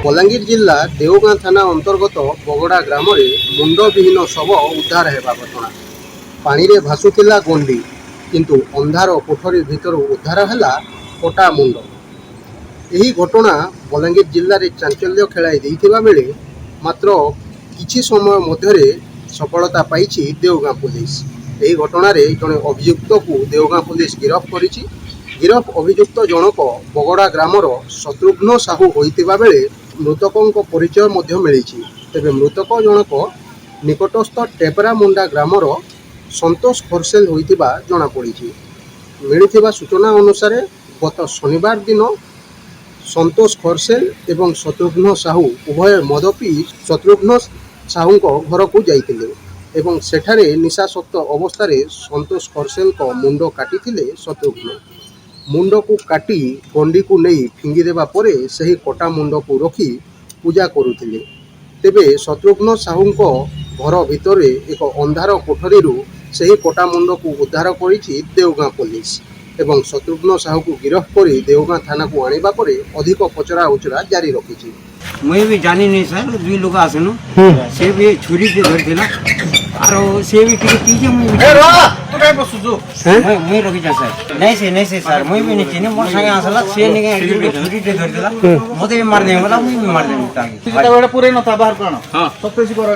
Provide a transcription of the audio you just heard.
बलांगीर जिला देवगां थाना अंतर्गत बगड़ा ग्राम मुंडविहीन शव उद्धार होगा घटना। पानी रे भासुला गंडी किंतु अंधार कोठरी भितर उद्धार है कटा मुंड। यही घटना बलांगीर जिले में चांचल्य खेलाई देइथिबा बेले मात्र किछि समय मध्य सफलता पाई देवगां पुलिस। यही घटना जड़े अभियुक्त को देवगां पुलिस गिरफ करिछि। गिरफ अभियुक्त जनक बगड़ा ग्रामर शत्रुघ्न साहू होइतिबा बेले मृतकों परिचय मध्य मिली। तेबे मृतक जनक निकटस्थ टेपरा मुंडा ग्रामर संतोष खरसेल होइतिबा जणा पड़ी। मिलिथिबा सूचना अनुसार गत शनिवार दिन संतोष खरसेल एवं शत्रुघ्न साहू उभय मद पी शत्रुघ्न साहू घर को जाइतिले एवं सेठारे निशासक्त अवस्था संतोष खरसेल को मुंड काटिथिले। शत्रुघ्न मुंड को काटी गंडी को नहीं फिंगी देवा परे सही कटा मुंड को रखी पूजा करुथिले। तेबे शत्रुघ्न साहू घर भितर एक अंधार कोठरी सही कटा मुंड को उद्धार करिछि देवगां पुलिस एवं शत्रुघ्न साहू को गिरफ कर देवगां थाना को आनिबा परे अधिक पचरा उचरा जारी रखिछि। मैं भी जानी नहीं सर, दुई लोग आसनु से भी छुरी से धरथिला और से भी टिके पीछे मैं तो काय बसुजो मैं रखी जा सर। नहीं से सर, मैं भी नहीं चिने मोर संगे आसला से निके छुरी से धरथिला मते भी मार दे मला, मैं भी मार दे ताकि पूरे न था बाहर कोन हां 27 पर